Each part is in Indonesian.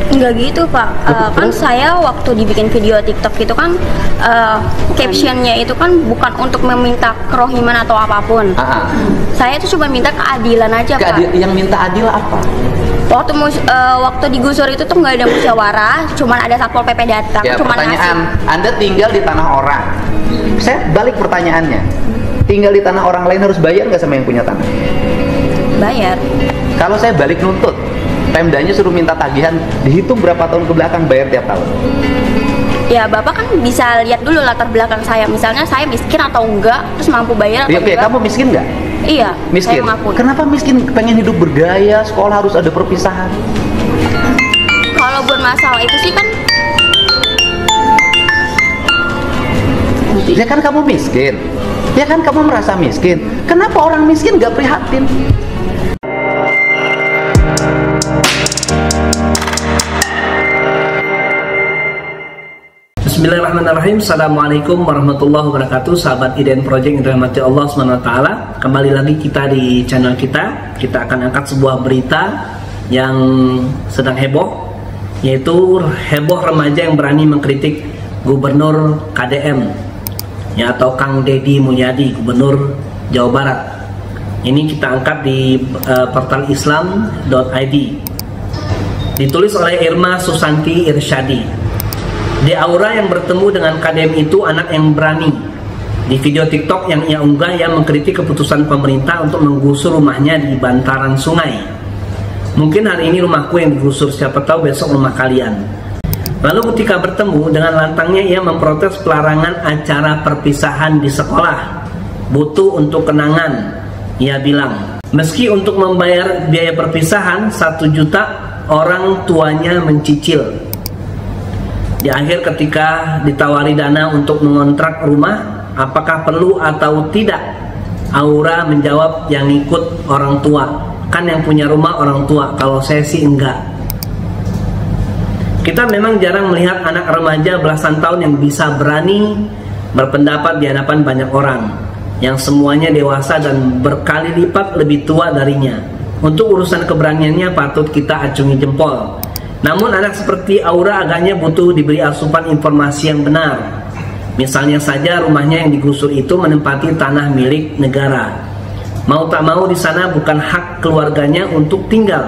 Enggak gitu Pak, kan saya waktu dibikin video TikTok itu kan captionnya itu kan bukan untuk meminta kerohiman atau apapun. Saya itu cuma minta keadilan aja Pak. Yang minta adil apa? Waktu digusur itu tuh nggak ada musyawarah, cuman ada satpol PP datang. Ya, cuman pertanyaan, Anda tinggal di tanah orang. Saya balik pertanyaannya, tinggal di tanah orang lain harus bayar nggak sama yang punya tanah? Bayar. Kalau saya balik nuntut, Pemdanya suruh minta tagihan, dihitung berapa tahun ke belakang, bayar tiap tahun. Ya Bapak kan bisa lihat dulu latar belakang saya, misalnya saya miskin atau enggak, terus mampu bayar atau enggak. Kamu miskin nggak? Iya, miskin. Saya mengakui. Kenapa miskin? Pengen hidup bergaya, sekolah harus ada perpisahan. Kalau buat masalah itu sih kan, ya kan kamu miskin, ya kan kamu merasa miskin. Kenapa orang miskin nggak prihatin? Bismillahirrahmanirrahim. Assalamualaikum warahmatullahi wabarakatuh. Sahabat Iden Project yang dirahmati Allah SWT. Kembali lagi kita di channel kita. Kita akan angkat sebuah berita yang sedang heboh, yaitu heboh remaja yang berani mengkritik Gubernur KDM ya, atau Kang Deddy Mulyadi, Gubernur Jawa Barat. Ini kita angkat di portal islam.id. Ditulis oleh Irma Susanti Irsyadi. Di aura yang bertemu dengan KDM itu anak yang berani. Di video TikTok yang ia unggah, ia mengkritik keputusan pemerintah untuk menggusur rumahnya di bantaran sungai. Mungkin hari ini rumahku yang digusur, siapa tahu besok rumah kalian. Lalu ketika bertemu dengan lantangnya, ia memprotes pelarangan acara perpisahan di sekolah. Butuh untuk kenangan, ia bilang. Meski untuk membayar biaya perpisahan 1 juta, orang tuanya mencicil. Di akhir ketika ditawari dana untuk mengontrak rumah, apakah perlu atau tidak? Aura menjawab, yang ikut orang tua. Kan yang punya rumah orang tua, kalau saya sih enggak. Kita memang jarang melihat anak remaja belasan tahun yang bisa berani berpendapat di hadapan banyak orang, yang semuanya dewasa dan berkali lipat lebih tua darinya. Untuk urusan keberaniannya patut kita acungi jempol. Namun anak seperti Aura agaknya butuh diberi asupan informasi yang benar. Misalnya saja rumahnya yang digusur itu menempati tanah milik negara. Mau tak mau di sana bukan hak keluarganya untuk tinggal.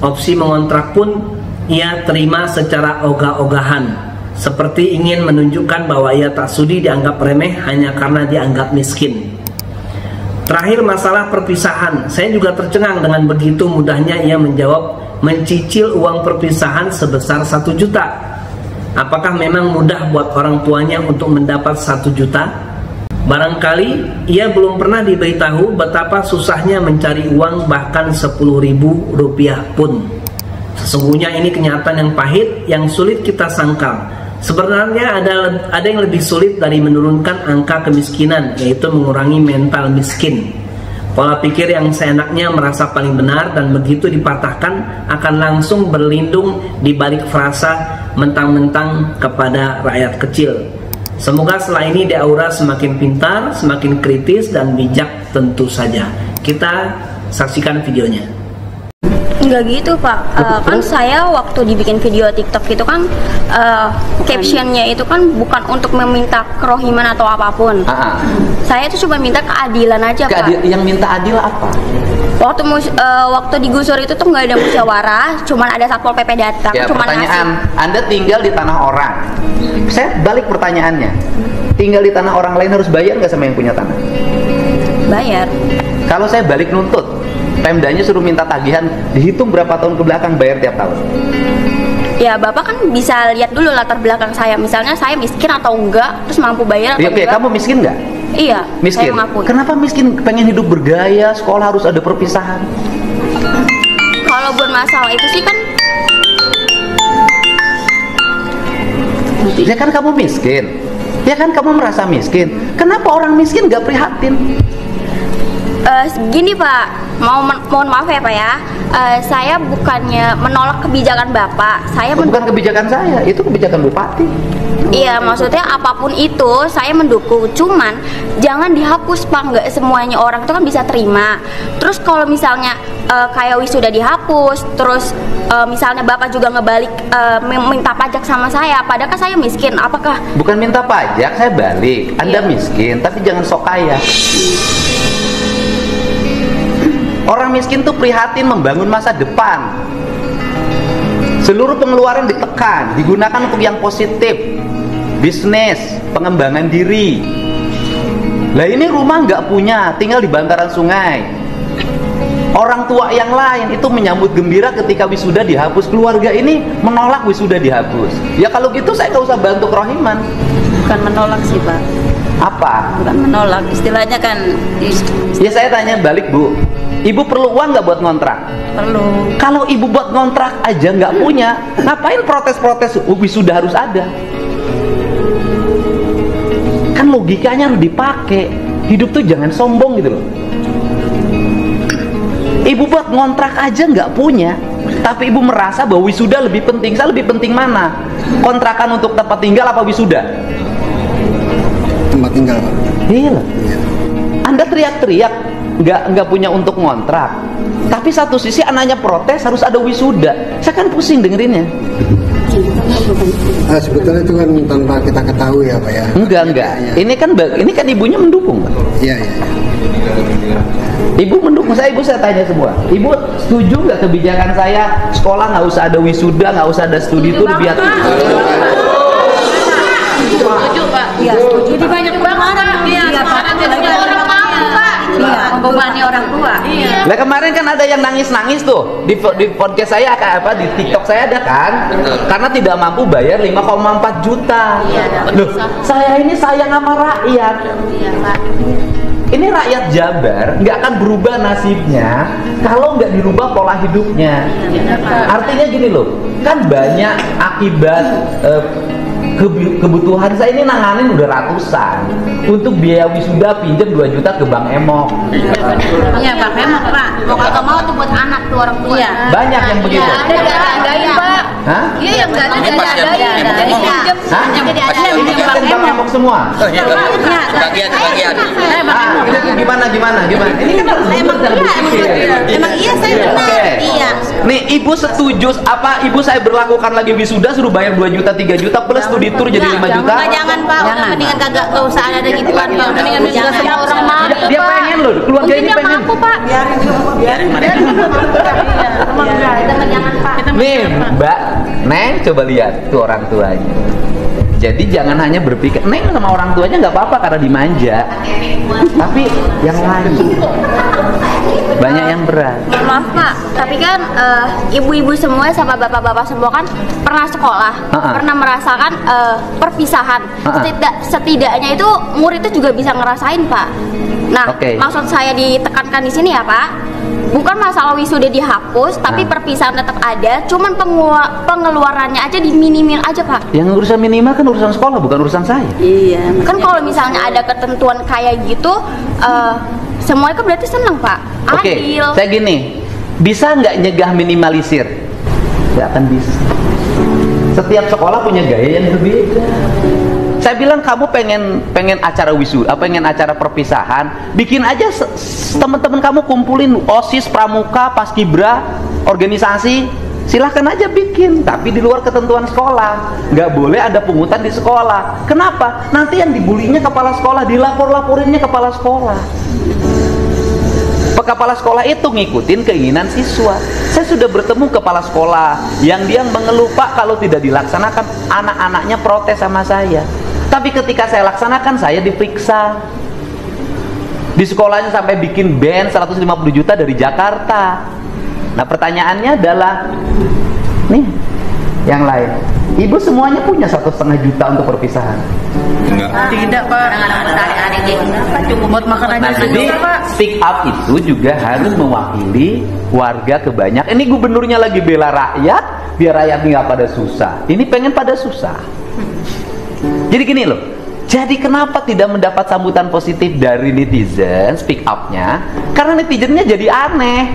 Opsi mengontrak pun ia terima secara ogah-ogahan, seperti ingin menunjukkan bahwa ia tak sudi dianggap remeh hanya karena dianggap miskin. Terakhir masalah perpisahan, saya juga tercengang dengan begitu mudahnya ia menjawab mencicil uang perpisahan sebesar 1 juta. Apakah memang mudah buat orang tuanya untuk mendapat 1 juta? Barangkali ia belum pernah diberitahu betapa susahnya mencari uang, bahkan 10.000 rupiah pun. Sesungguhnya ini kenyataan yang pahit, yang sulit kita sangkal. Sebenarnya ada yang lebih sulit dari menurunkan angka kemiskinan, yaitu mengurangi mental miskin. Pola pikir yang seenaknya merasa paling benar dan begitu dipatahkan akan langsung berlindung di balik frasa mentang-mentang kepada rakyat kecil. Semoga setelah ini Aura semakin pintar, semakin kritis dan bijak tentu saja. Kita saksikan videonya. Enggak gitu Pak, kan saya waktu dibikin video TikTok itu kan captionnya itu kan bukan untuk meminta kerohiman atau apapun. Saya itu cuma minta keadilan aja Pak. Yang minta adil apa? Waktu digusur itu tuh nggak ada musyawarah, cuman ada satpol PP datang. Ya, pertanyaan, Anda tinggal di tanah orang. Saya balik pertanyaannya, tinggal di tanah orang lain harus bayar nggak sama yang punya tanah? Bayar. Kalau saya balik nuntut, Pemdanya suruh minta tagihan, dihitung berapa tahun ke belakang, bayar tiap tahun. Ya Bapak kan bisa lihat dulu latar belakang saya, misalnya saya miskin atau enggak, terus mampu bayar atau enggak. Kamu miskin nggak? Iya, miskin. Saya mengakui. Kenapa miskin? Pengen hidup bergaya, sekolah harus ada perpisahan. Kalau buat masalah itu sih kan, ya kan kamu miskin, ya kan kamu merasa miskin. Kenapa orang miskin nggak prihatin? Gini Pak, mohon maaf ya Pak ya, saya bukannya menolak kebijakan Bapak. Saya bukan kebijakan saya, itu kebijakan Bupati. Iya, maksudnya apapun itu saya mendukung. Cuman jangan dihapus Pak, nggak semuanya orang itu kan bisa terima. Terus kalau misalnya kayak wisuda dihapus, terus misalnya Bapak juga ngebalik minta pajak sama saya, padahal kan saya miskin. Apakah bukan minta pajak, saya balik. Anda miskin, tapi jangan sok kaya. Orang miskin tuh prihatin membangun masa depan. Seluruh pengeluaran ditekan, digunakan untuk yang positif. Bisnis, pengembangan diri. Lah ini rumah nggak punya, tinggal di bantaran sungai. Orang tua yang lain itu menyambut gembira ketika wisuda dihapus. Keluarga ini menolak wisuda dihapus. Ya kalau gitu saya nggak usah bantu kerohiman. Bukan menolak sih Pak. Apa? Bukan menolak, istilahnya kan. Ya saya tanya balik Bu, Ibu perlu uang nggak buat ngontrak? Perlu. Kalau Ibu buat ngontrak aja nggak punya, ngapain protes-protes wisuda harus ada? Kan logikanya harus dipakai. Hidup tuh jangan sombong gitu loh. Ibu buat ngontrak aja nggak punya, tapi ibu merasa bahwa wisuda lebih penting. Saya lebih penting mana? Kontrakan untuk tempat tinggal apa wisuda? Tempat tinggal Pak. Iya. Anda teriak-teriak nggak punya untuk ngontrak, tapi satu sisi anaknya protes harus ada wisuda. Saya kan pusing dengerinnya. Sebetulnya itu kan tanpa kita ketahui ya Pak ya. Enggak. Ya. Ini kan ibunya mendukung. Iya. Ibu mendukung saya, ibu saya tanya semua. Ibu setuju nggak kebijakan saya sekolah nggak usah ada wisuda, nggak usah ada studi tour biar? Setuju Pak. Iya setuju. Jadi banyak banget. Iya Pak. Iya, membebani orang tua. Iya. Nah kemarin kan ada yang nangis-nangis tuh di podcast saya di TikTok saya ada kan, karena tidak mampu bayar 5,4 juta. Iya, loh, saya ini sayang sama rakyat. Iya Pak. Ini rakyat Jabar nggak akan berubah nasibnya kalau nggak dirubah pola hidupnya. Artinya gini loh, kan banyak akibat kebutuhan saya ini nanganin udah ratusan untuk biaya wisuda pinjam 2 juta ke Bank Emok. Iya Pak, memang Pak. mau kagak mau tuh buat anak tuh orang tua? Iya. Banyak yang begitu. Ada diadain Pak. Hah? Iya yang nggak ada Hah? Ini kan Bank Emok semua. Bagian. Ini gimana? Ini kan harus Emang iya saya benar. Iya. Nih ibu setuju apa ibu saya berlakukan lagi wisuda suruh bayar 2 juta 3 juta plus studi tour jadi 5 juta? Jangan Pak, mendingan kagak usah ada gituan Pak. Mendingan Jangan semua orang mampu Dia pengen loh, keluarga ini pengen. Pak. Biarin. Jangan Pak. Nih Mbak, Neng coba lihat tuh orang tuanya. Jadi jangan hanya berpikir Neng sama orang tuanya nggak apa-apa karena dimanja, tapi yang lain banyak yang berat. Maaf Pak, tapi kan ibu-ibu semua sama bapak-bapak semua kan pernah sekolah, pernah merasakan perpisahan. Setidaknya itu murid itu juga bisa ngerasain Pak. Nah, maksud saya ditekankan di sini ya Pak, bukan masalah wisuda dihapus, tapi perpisahan tetap ada, cuman pengeluarannya aja diminimin aja Pak. Yang urusan minimal kan urusan sekolah, bukan urusan saya. Iya. Kan kalau misalnya ada ketentuan kayak gitu, semuanya kan berarti seneng Pak. Adil. Saya gini, bisa nggak nyegah minimalisir? Nggak akan bisa. Setiap sekolah punya gaya yang berbeda. Saya bilang kamu pengen acara wisuda, pengen acara perpisahan, bikin aja teman-teman kamu kumpulin OSIS, pramuka, paskibra, organisasi, silahkan aja bikin, tapi di luar ketentuan sekolah. Nggak boleh ada pungutan di sekolah. Kenapa? Nanti yang dibulinya kepala sekolah, dilapor-laporinnya kepala sekolah. Kepala sekolah itu ngikutin keinginan siswa. Saya sudah bertemu kepala sekolah yang dia mengeluh, Pak, kalau tidak dilaksanakan anak-anaknya protes sama saya. Tapi ketika saya laksanakan, saya diperiksa. Di sekolahnya sampai bikin band 150 juta dari Jakarta. Nah pertanyaannya adalah, nih yang lain, ibu semuanya punya 1,5 juta untuk perpisahan? Tidak Pak. Cukup buat makan aja. Jadi speak up itu juga harus mewakili warga kebanyakan. Ini gubernurnya lagi bela rakyat, biar rakyat nggak pada susah. Ini pengen pada susah. Jadi gini loh, Jadi kenapa tidak mendapat sambutan positif dari netizen speak up-nya? Karena netizennya jadi aneh.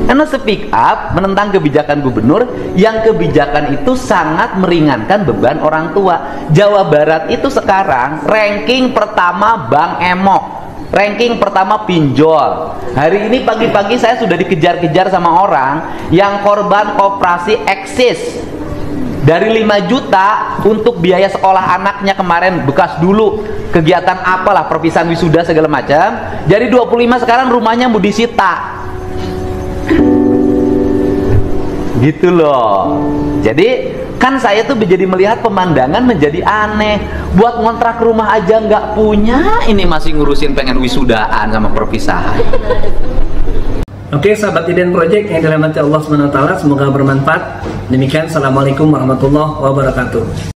Karena speak up menentang kebijakan gubernur yang kebijakan itu sangat meringankan beban orang tua. Jawa Barat itu sekarang ranking pertama Bank Emok, ranking pertama pinjol. Hari ini pagi-pagi saya sudah dikejar-kejar sama orang yang korban koperasi eksis. Dari 5 juta untuk biaya sekolah anaknya kemarin, bekas dulu kegiatan apalah, perpisahan wisuda segala macam. Jadi 25 sekarang rumahnya mau disita. Gitu loh. Jadi kan saya tuh jadi melihat pemandangan menjadi aneh. Buat ngontrak rumah aja nggak punya, ini masih ngurusin pengen wisudaan sama perpisahan. Oke, sahabat Iden Project yang dirahmati Allah SWT, semoga bermanfaat. Demikian, assalamualaikum warahmatullahi wabarakatuh.